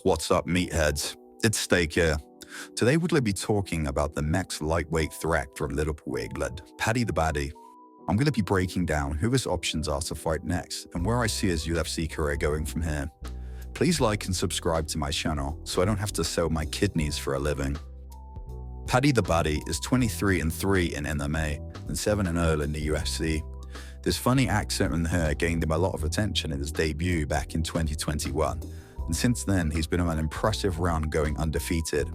What's up, meatheads? It's Steak here. Today we'll be talking about the next lightweight threat from Liverpool England, Paddy the Baddy. I'm going to be breaking down who his options are to fight next and where I see his UFC career going from here. Please like and subscribe to my channel so I don't have to sell my kidneys for a living. Paddy the Baddy is 23-3 in MMA and 7-0 in the UFC. This funny accent and hair gained him a lot of attention in his debut back in 2021. And since then, he's been on an impressive run going undefeated.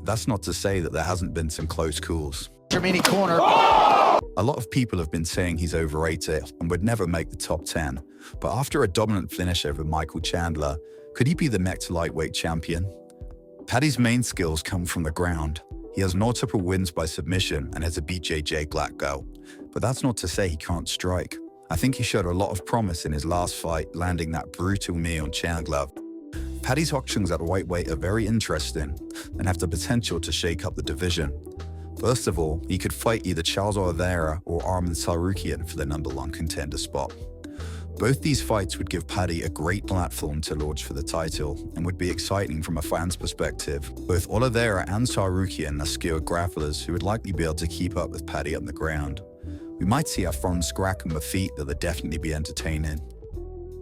That's not to say that there hasn't been some close calls. Mini corner. A lot of people have been saying he's overrated and would never make the top 10. But after a dominant finish over Michael Chandler, could he be the next lightweight champion? Paddy's main skills come from the ground. He has multiple wins by submission and has a BJJ black belt. But that's not to say he can't strike. I think he showed a lot of promise in his last fight, landing that brutal knee on Chandler. Paddy's options at lightweight are very interesting and have the potential to shake up the division. First of all, he could fight either Charles Oliveira or Arman Tsarukyan for the #1 contender spot. Both these fights would give Paddy a great platform to launch for the title and would be exciting from a fan's perspective. Both Oliveira and Tsarukyan are skilled grapplers who would likely be able to keep up with Paddy on the ground. We might see a fun scrap on the feet that would definitely be entertaining.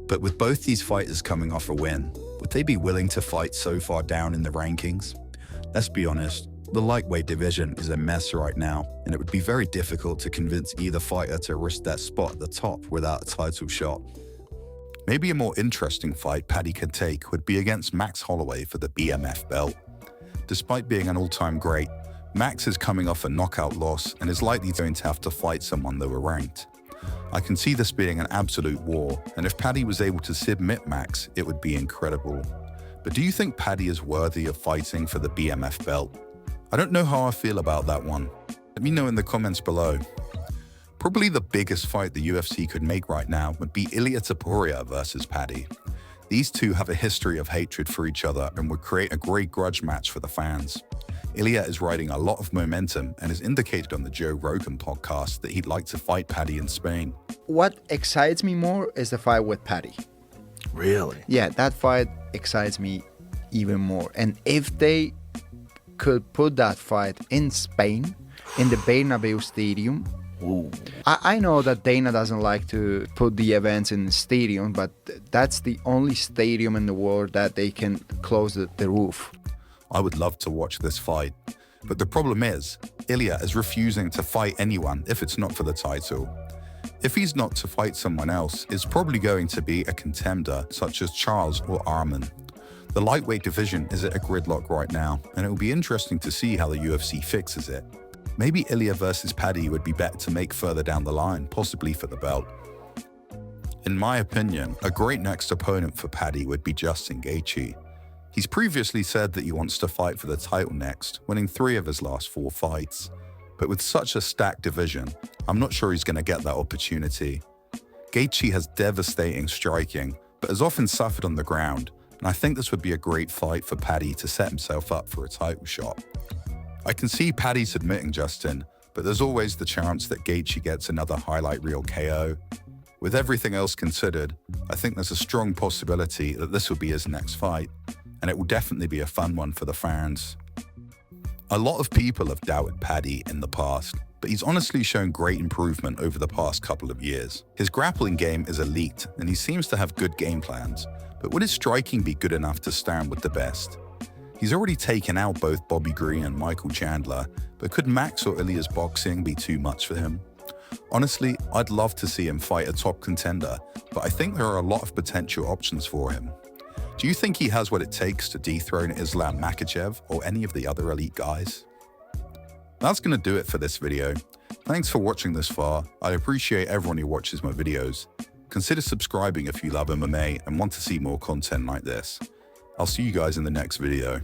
But with both these fighters coming off a win, would they be willing to fight so far down in the rankings? Let's be honest, the lightweight division is a mess right now, and it would be very difficult to convince either fighter to risk that spot at the top without a title shot. Maybe a more interesting fight Paddy could take would be against Max Holloway for the BMF belt. Despite being an all-time great, Max is coming off a knockout loss and is likely going to have to fight someone lower ranked. I can see this being an absolute war, and if Paddy was able to submit Max, it would be incredible. But do you think Paddy is worthy of fighting for the BMF belt? I don't know how I feel about that one. Let me know in the comments below. Probably the biggest fight the UFC could make right now would be Ilia Topuria versus Paddy. These two have a history of hatred for each other and would create a great grudge match for the fans. Ilia is riding a lot of momentum and has indicated on the Joe Rogan podcast that he'd like to fight Paddy in Spain. What excites me more is the fight with Paddy. Really? Yeah, that fight excites me even more. And if they could put that fight in Spain, in the Bernabeu Stadium. Ooh. I know that Dana doesn't like to put the events in the stadium, but that's the only stadium in the world that they can close the roof. I would love to watch this fight, but the problem is, Ilia is refusing to fight anyone if it's not for the title. If he's not to fight someone else, it's probably going to be a contender such as Charles or Arman. The lightweight division is at a gridlock right now, and it will be interesting to see how the UFC fixes it. Maybe Ilia versus Paddy would be better to make further down the line, possibly for the belt. In my opinion, a great next opponent for Paddy would be Justin Gaethje. He's previously said that he wants to fight for the title next, winning 3 of his last 4 fights. But with such a stacked division, I'm not sure he's going to get that opportunity. Gaethje has devastating striking, but has often suffered on the ground, and I think this would be a great fight for Paddy to set himself up for a title shot. I can see Paddy submitting Justin, but there's always the chance that Gaethje gets another highlight reel KO. With everything else considered, I think there's a strong possibility that this will be his next fight, and it will definitely be a fun one for the fans. A lot of people have doubted Paddy in the past, but he's honestly shown great improvement over the past couple of years. His grappling game is elite, and he seems to have good game plans, but would his striking be good enough to stand with the best? He's already taken out both Bobby Green and Michael Chandler, but could Max or Ilia's boxing be too much for him? Honestly, I'd love to see him fight a top contender, but I think there are a lot of potential options for him. Do you think he has what it takes to dethrone Islam Makhachev or any of the other elite guys? That's going to do it for this video. Thanks for watching this far. I appreciate everyone who watches my videos. Consider subscribing if you love MMA and want to see more content like this. I'll see you guys in the next video.